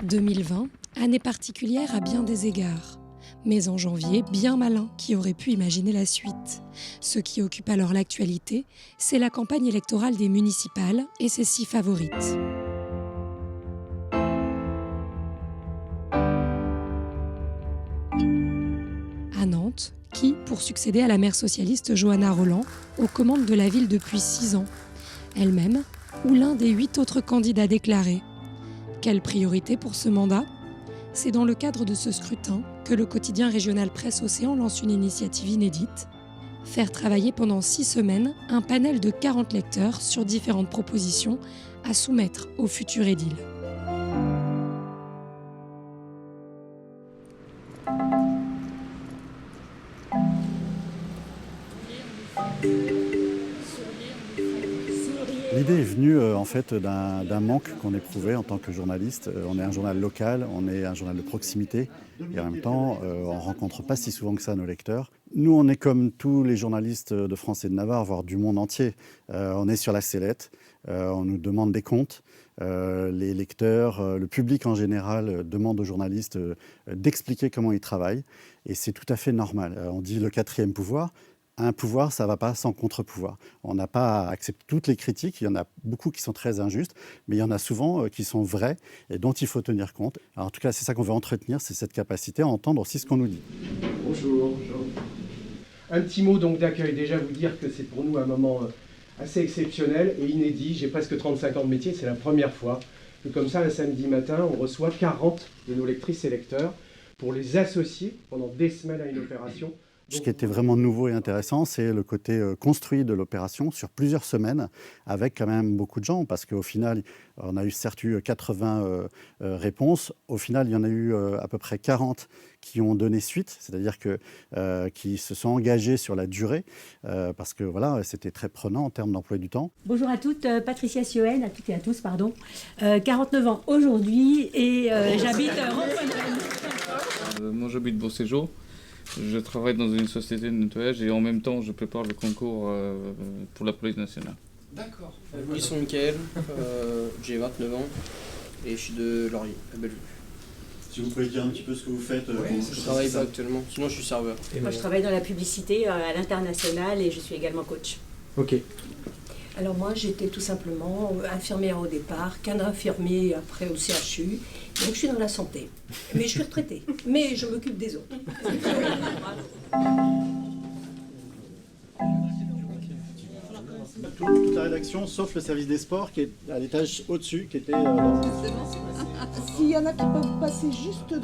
2020, année particulière à bien des égards. Mais en janvier, bien malin qui aurait pu imaginer la suite. Ce qui occupe alors l'actualité, c'est la campagne électorale des municipales et ses 6 favorites. À Nantes, qui, pour succéder à la maire socialiste Johanna Rolland, aux commandes de la ville depuis 6 ans, elle-même ou l'un des 8 autres candidats déclarés. Quelle priorité pour ce mandat ? C'est dans le cadre de ce scrutin que le quotidien régional Presse Océan lance une initiative inédite, faire travailler pendant 6 semaines un panel de 40 lecteurs sur différentes propositions à soumettre au futur édile. L'idée est venue en fait d'un manque qu'on éprouvait en tant que journaliste. On est un journal local, on est un journal de proximité et en même temps on ne rencontre pas si souvent que ça nos lecteurs. Nous on est comme tous les journalistes de France et de Navarre, voire du monde entier. On est sur la sellette, on nous demande des comptes. Les lecteurs, le public en général demande aux journalistes d'expliquer comment ils travaillent et c'est tout à fait normal. On dit le 4e pouvoir. Un pouvoir, ça ne va pas sans contre-pouvoir. On n'a pas à accepter toutes les critiques. Il y en a beaucoup qui sont très injustes, mais il y en a souvent qui sont vraies et dont il faut tenir compte. Alors, en tout cas, c'est ça qu'on veut entretenir, c'est cette capacité à entendre aussi ce qu'on nous dit. Bonjour. Un petit mot donc d'accueil. Déjà vous dire que c'est pour nous un moment assez exceptionnel et inédit. J'ai presque 35 ans de métier, c'est la première fois que comme ça, un samedi matin, on reçoit 40 de nos lectrices et lecteurs pour les associer pendant des semaines à une opération. Ce qui était vraiment nouveau et intéressant, c'est le côté construit de l'opération sur plusieurs semaines, avec quand même beaucoup de gens, parce qu'au final, on a eu certes eu 80 réponses. Au final, il y en a eu à peu près 40 qui ont donné suite, c'est-à-dire qui se sont engagés sur la durée, parce que voilà, c'était très prenant en termes d'emploi du temps. Bonjour à toutes, Patricia Sioen, à toutes et à tous, pardon. 49 ans aujourd'hui et j'habite Romprenel. Moi, j'habite Beauséjour. Je travaille dans une société de nettoyage et en même temps, je prépare le concours pour la police nationale. D'accord. Ils sont Mickaël, j'ai 29 ans et je suis de Laurier, à Bellevue. Si vous pouvez dire un petit peu ce que vous faites. Je travaille pas actuellement, sinon je suis serveur. Moi je travaille dans la publicité à l'international et je suis également coach. Ok. Alors moi j'étais tout simplement infirmière au départ, qu'un infirmier après au CHU, donc je suis dans la santé. Mais je suis retraitée, mais je m'occupe des autres. Toute la rédaction, sauf le service des sports qui est à l'étage au-dessus, qui était dans... S'il y en a qui peuvent passer juste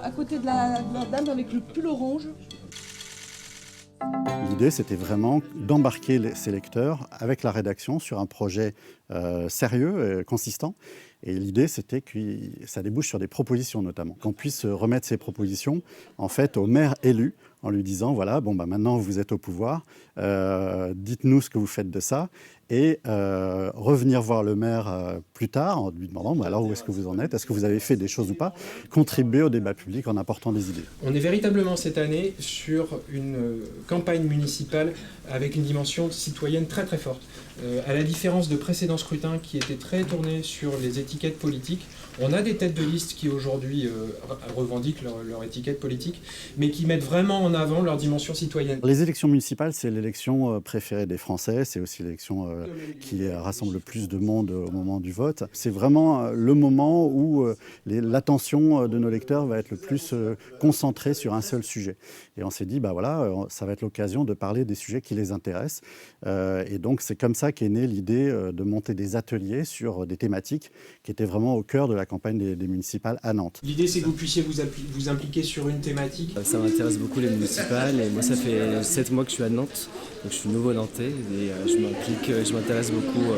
à côté de la dame avec le pull orange. L'idée, c'était vraiment d'embarquer ces lecteurs avec la rédaction sur un projet sérieux et consistant. Et l'idée, c'était que ça débouche sur des propositions notamment. Qu'on puisse remettre ces propositions en fait au maire élu en lui disant, voilà, bon, bah, maintenant vous êtes au pouvoir, dites-nous ce que vous faites de ça. Et revenir voir le maire plus tard en lui demandant alors où est-ce que vous en êtes, est-ce que vous avez fait des choses ou pas, contribuer au débat public en apportant des idées. On est véritablement cette année sur une campagne municipale avec une dimension citoyenne très très forte. À la différence de précédents scrutins qui étaient très tournés sur les étiquettes politiques, on a des têtes de liste qui aujourd'hui revendiquent leur étiquette politique, mais qui mettent vraiment en avant leur dimension citoyenne. Les élections municipales, c'est l'élection préférée des Français, c'est aussi l'élection qui rassemble le plus de monde au moment du vote. C'est vraiment le moment où l'attention de nos lecteurs va être le plus concentrée sur un seul sujet. Et on s'est dit, bah voilà, ça va être l'occasion de parler des sujets qui les intéressent. Et donc c'est comme ça qu'est née l'idée de monter des ateliers sur des thématiques qui étaient vraiment au cœur de la campagne des municipales à Nantes. L'idée, c'est que vous puissiez vous impliquer sur une thématique. Ça m'intéresse beaucoup les municipales et moi ça fait 7 mois que je suis à Nantes, donc je suis nouveau nantais et je m'intéresse beaucoup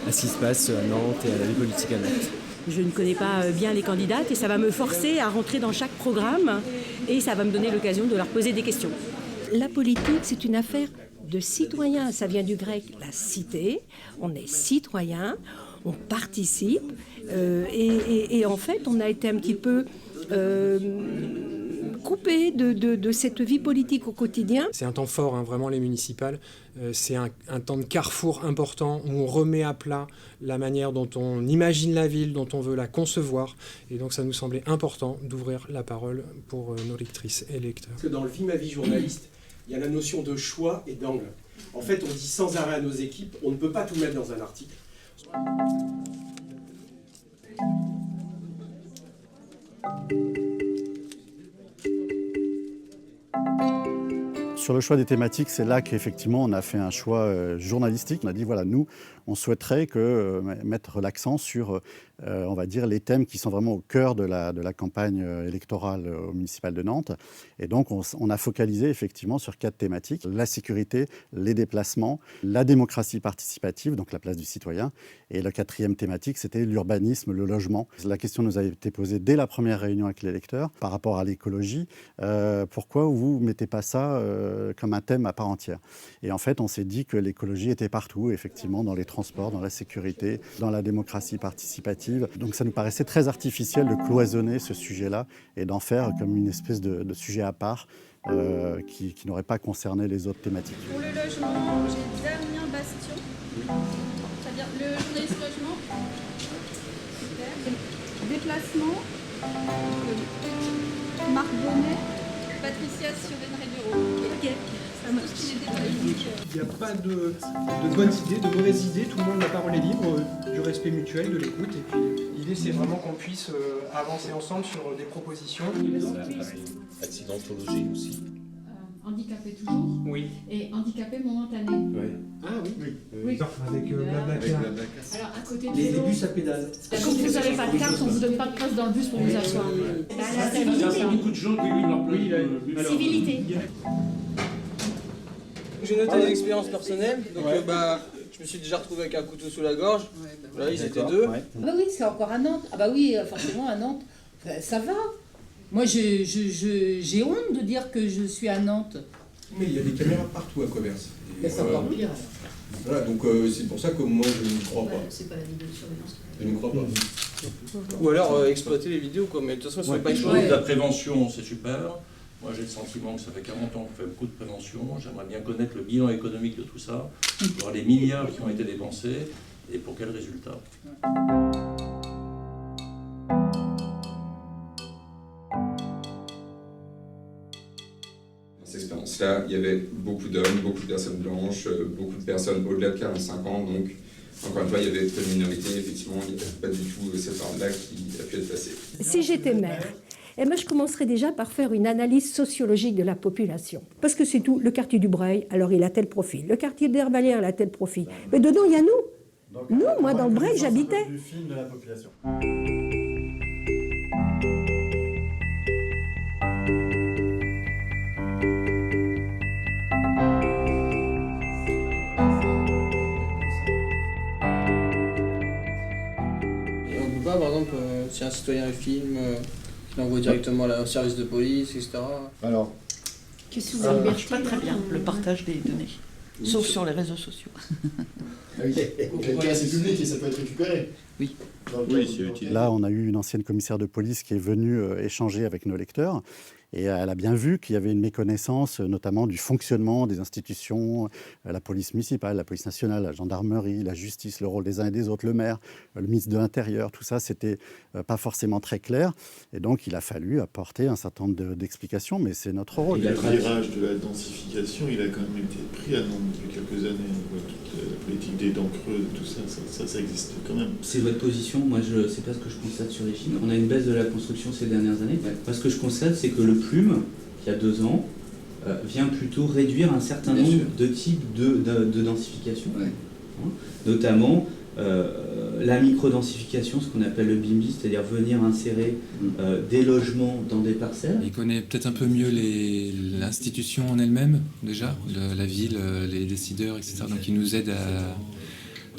à ce qui se passe à Nantes et à la vie politique à Nantes. Je ne connais pas bien les candidates et ça va me forcer à rentrer dans chaque programme et ça va me donner l'occasion de leur poser des questions. La politique, c'est une affaire de citoyens. Ça vient du grec, la cité. On est citoyen, on participe et en fait, on a été un petit peu coupé de cette vie politique au quotidien. C'est un temps fort, vraiment, les municipales. C'est un temps de carrefour important où on remet à plat la manière dont on imagine la ville, dont on veut la concevoir. Et donc ça nous semblait important d'ouvrir la parole pour nos lectrices et lecteurs. Parce que dans le Vie ma vie journaliste, il y a la notion de choix et d'angle. En fait, on dit sans arrêt à nos équipes, on ne peut pas tout mettre dans un article. Sur le choix des thématiques, c'est là qu'effectivement on a fait un choix journalistique. On a dit voilà, nous, on souhaiterait mettre l'accent sur, on va dire, les thèmes qui sont vraiment au cœur de la campagne électorale au municipal de Nantes. Et donc on a focalisé effectivement sur 4 thématiques: la sécurité, les déplacements, la démocratie participative, donc la place du citoyen, et la 4e thématique, c'était l'urbanisme, le logement. La question nous a été posée dès la première réunion avec les lecteurs par rapport à l'écologie. Pourquoi vous ne mettez pas ça comme un thème à part entière? Et en fait, on s'est dit que l'écologie était partout, effectivement, dans les transports, dans la sécurité, dans la démocratie participative. Donc ça nous paraissait très artificiel de cloisonner ce sujet-là et d'en faire comme une espèce de sujet à part qui n'aurait pas concerné les autres thématiques. Pour le logement, j'ai Damien Bastion, c'est-à-dire le journaliste logement. Super. Déplacement, Marc Bonnet, Patricia Suren-Rébureau. Ok. Il n'y a pas de bonnes idées, de mauvaises idées, tout le monde, la parole est libre, du respect mutuel, de l'écoute. Et puis l'idée, c'est vraiment qu'on puisse avancer ensemble sur des propositions. Accidentologie aussi. Handicapé toujours. Oui. Et handicapé momentané. Ouais. Ah oui. Oui. Avec Blablacar. Alors à côté Les bus à pédales. Quand vous n'avez pas de carte, on ne vous donne pas de place dans le bus pour vous asseoir. La civilité. Beaucoup de gens qui leur Civilité. J'ai noté des expériences personnelles, donc je me suis déjà retrouvé avec un couteau sous la gorge. Là, ils étaient 2. Ah bah oui, c'est encore à Nantes. Ah bah oui, forcément à Nantes, ça va. Moi, j'ai honte de dire que je suis à Nantes. Mais il y a des caméras partout à Commerce. C'est encore pire. Voilà, donc c'est pour ça que moi je ne crois pas. C'est pas la vidéosurveillance. Je ne crois pas. Ou alors exploiter les vidéos, quoi. Mais de toute façon, ça ne pas exploiter. La prévention, c'est super. Moi, j'ai le sentiment que ça fait 40 ans qu'on fait beaucoup de prévention. J'aimerais bien connaître le bilan économique de tout ça, voir les milliards qui ont été dépensés et pour quels résultats. Dans cette expérience-là, il y avait beaucoup d'hommes, beaucoup de personnes blanches, beaucoup de personnes au-delà de 45 ans. Donc, encore une fois, il y avait une minorité. Effectivement, il n'y avait pas du tout cette part-là qui a pu être passée. Si j'étais maire, et moi, je commencerais déjà par faire une analyse sociologique de la population. Parce que c'est tout. Le quartier du Breil, alors il a tel profil. Le quartier d'Hervalière, il a tel profil. Mais dedans, il y a nous. Donc, nous, moi, dans le Breil, j'habitais. Du film de la population. Et on peut pas, par exemple, si un citoyen filme, il l'envoie directement au service de police, etc. Alors, Qu'est-ce que ça vous ne marche pas très bien, le partage des données, sauf sur les réseaux sociaux. ah oui, c'est public et ça peut être récupéré. Oui. Oui, c'est utile. Là, on a eu une ancienne commissaire de police qui est venue échanger avec nos lecteurs. Et elle a bien vu qu'il y avait une méconnaissance, notamment du fonctionnement des institutions, la police municipale, la police nationale, la gendarmerie, la justice, le rôle des uns et des autres, le maire, le ministre de l'Intérieur, tout ça, c'était pas forcément très clair. Et donc, il a fallu apporter un certain nombre d'explications, mais c'est notre rôle. Le virage de la densification, il a quand même été pris à Nantes depuis quelques années. Toute la politique des dents creuses, tout ça, ça existe quand même. C'est votre position. Moi, c'est pas ce que je constate sur les chiffres. On a une baisse de la construction ces dernières années. Moi, ce que je constate, c'est que le Plume, qui a 2 ans, vient plutôt réduire un certain nombre de types de densification, notamment la micro-densification, ce qu'on appelle le BIMBI, c'est-à-dire venir insérer des logements dans des parcelles. Il connaît peut-être un peu mieux l'institution en elle-même, déjà, la ville, les décideurs, etc. Donc il nous aide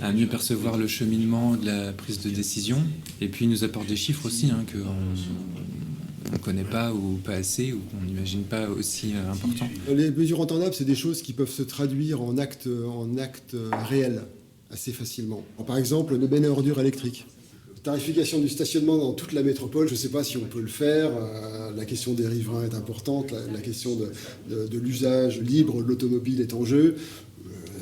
à mieux percevoir le cheminement de la prise de décision. Et puis il nous apporte des chiffres aussi, qu'on ne connaît pas ou pas assez, ou qu'on n'imagine pas aussi importants. Les mesures entendables, c'est des choses qui peuvent se traduire en actes réels assez facilement. Par exemple, le benne à ordures électrique. Tarification du stationnement dans toute la métropole, je ne sais pas si on peut le faire. La question des riverains est importante, la question de l'usage libre de l'automobile est en jeu.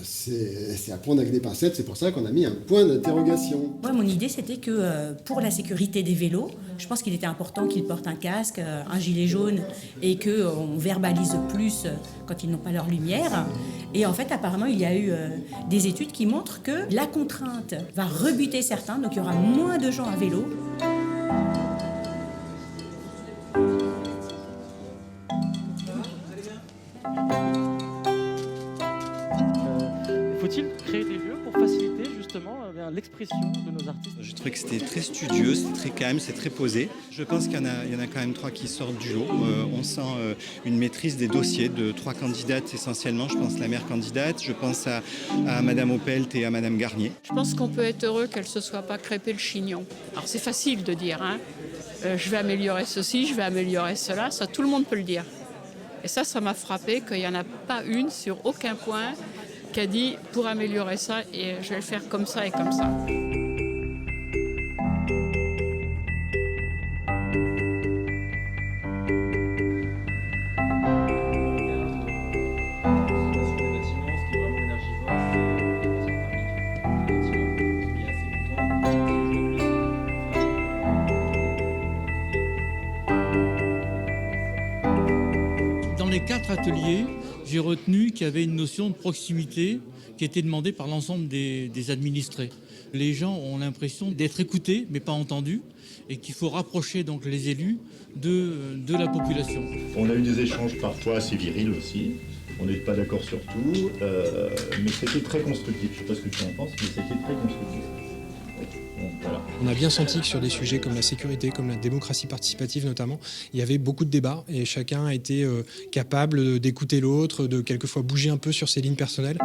C'est à prendre avec des pincettes, c'est pour ça qu'on a mis un point d'interrogation. Moi, mon idée, c'était que pour la sécurité des vélos, je pense qu'il était important qu'ils portent un casque, un gilet jaune, et qu'on verbalise plus quand ils n'ont pas leur lumière. Et en fait, apparemment, il y a eu des études qui montrent que la contrainte va rebuter certains, donc il y aura moins de gens à vélo. Faut-il créer des lieux pour faciliter justement l'expression de nos artistes? Je trouvais que c'était très studieux, c'est très calme, c'est très posé. Je pense qu'il y en a quand même 3 qui sortent du lot. On sent une maîtrise des dossiers de 3 candidates essentiellement. Je pense la maire candidate, je pense à Madame Opelt et à Madame Garnier. Je pense qu'on peut être heureux qu'elle ne se soit pas crêpée le chignon. Alors c'est facile de dire, hein. Je vais améliorer ceci, je vais améliorer cela, ça tout le monde peut le dire. Et ça m'a frappé qu'il n'y en a pas une sur aucun point qui a dit pour améliorer ça et je vais le faire comme ça et comme ça. Dans les 4 ateliers, j'ai retenu qu'il y avait une notion de proximité qui était demandée par l'ensemble des administrés. Les gens ont l'impression d'être écoutés mais pas entendus et qu'il faut rapprocher donc les élus de la population. On a eu des échanges parfois assez virils aussi, on n'est pas d'accord sur tout, mais c'était très constructif. Je ne sais pas ce que tu en penses, mais c'était très constructif. Voilà. On a bien senti que sur des sujets comme la sécurité, comme la démocratie participative notamment, il y avait beaucoup de débats et chacun a été capable d'écouter l'autre, de quelquefois bouger un peu sur ses lignes personnelles.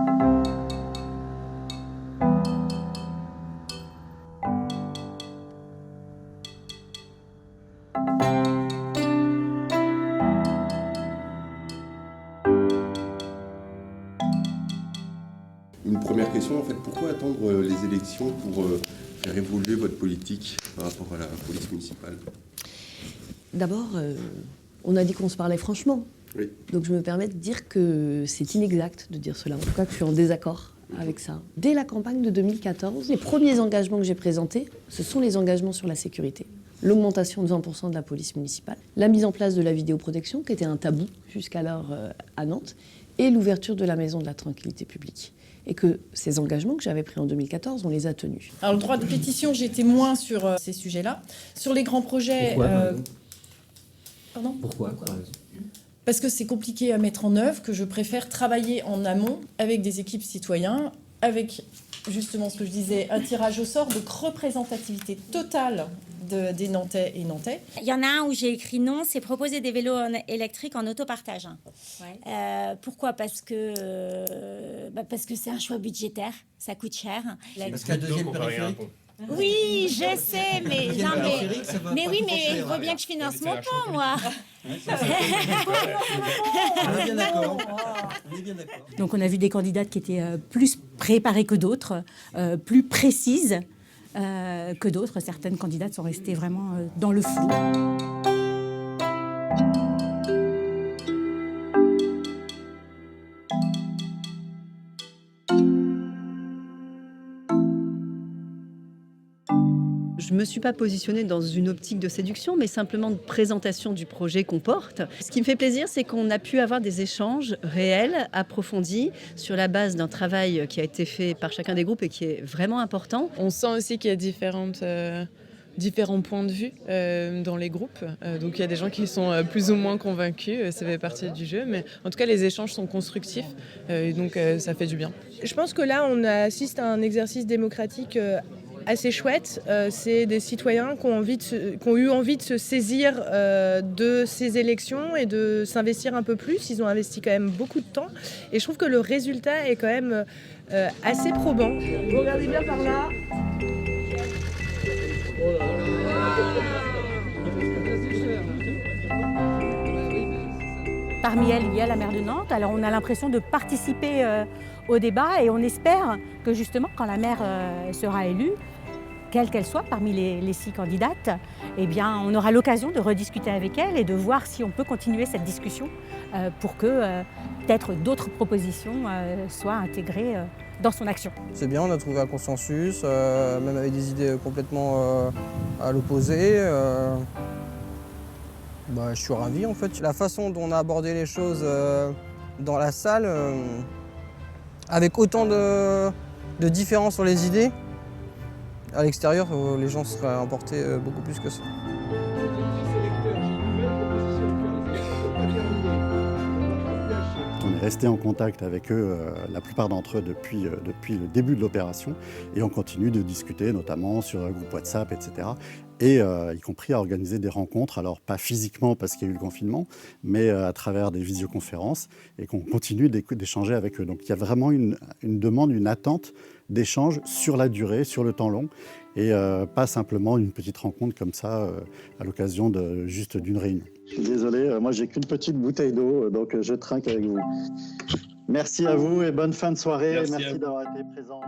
Une première question, en fait, pourquoi attendre les élections pour faire évoluer votre politique par rapport à la police municipale? D'abord, on a dit qu'on se parlait franchement. Oui. Donc je me permets de dire que c'est inexact de dire cela. En tout cas, que je suis en désaccord avec ça. Dès la campagne de 2014, les premiers engagements que j'ai présentés, ce sont les engagements sur la sécurité. L'augmentation de 20% de la police municipale, la mise en place de la vidéoprotection, qui était un tabou jusqu'alors à Nantes, et l'ouverture de la maison de la tranquillité publique. Et que ces engagements que j'avais pris en 2014, on les a tenus. Alors le droit de pétition, j'étais moins sur ces sujets-là. Sur les grands projets... Pourquoi, Pardon ? Pourquoi Parce que c'est compliqué à mettre en œuvre, que je préfère travailler en amont avec des équipes citoyens, avec justement ce que je disais, un tirage au sort de représentativité totale des Nantais et Nantais. Il y en a un où j'ai écrit non, c'est proposer des vélos électriques en autopartage. Ouais. Pourquoi ? Parce que c'est un choix budgétaire, ça coûte cher. Parce que la deuxième périphérie. Oui, je sais, mais oui, mais il faut bien que je finance mon pont, moi. On est bien d'accord. Donc on a vu des candidates qui étaient plus préparées que d'autres, plus précises que d'autres. Certaines candidates sont restées vraiment dans le flou. Je ne me suis pas positionnée dans une optique de séduction, mais simplement de présentation du projet qu'on porte. Ce qui me fait plaisir, c'est qu'on a pu avoir des échanges réels, approfondis, sur la base d'un travail qui a été fait par chacun des groupes et qui est vraiment important. On sent aussi qu'il y a différents points de vue dans les groupes. Donc il y a des gens qui sont plus ou moins convaincus, ça fait partie du jeu, mais en tout cas les échanges sont constructifs, et donc ça fait du bien. Je pense que là on assiste à un exercice démocratique assez chouette. C'est des citoyens qui ont eu envie de se saisir de ces élections et de s'investir un peu plus. Ils ont investi quand même beaucoup de temps et je trouve que le résultat est quand même assez probant. Vous regardez bien par là. Parmi elles, il y a la maire de Nantes. Alors on a l'impression de participer au débat et on espère que justement quand la maire sera élue, quelle qu'elle soit parmi les 6 candidates, eh bien, on aura l'occasion de rediscuter avec elle et de voir si on peut continuer cette discussion pour que peut-être d'autres propositions soient intégrées dans son action. C'est bien, on a trouvé un consensus, même avec des idées complètement à l'opposé. Je suis ravi en fait. La façon dont on a abordé les choses dans la salle, avec autant de différences sur les idées, à l'extérieur, les gens seraient emportés beaucoup plus que ça. On est resté en contact avec eux, la plupart d'entre eux, depuis le début de l'opération. Et on continue de discuter, notamment sur un groupe WhatsApp, etc. Et y compris à organiser des rencontres, alors pas physiquement parce qu'il y a eu le confinement, mais à travers des visioconférences, et qu'on continue d'échanger avec eux. Donc il y a vraiment une demande, une attente d'échange sur la durée, sur le temps long, et pas simplement une petite rencontre comme ça à l'occasion juste d'une réunion. Je suis désolé, moi j'ai qu'une petite bouteille d'eau, donc je trinque avec vous. Merci à vous et bonne fin de soirée. Merci d'avoir été présent.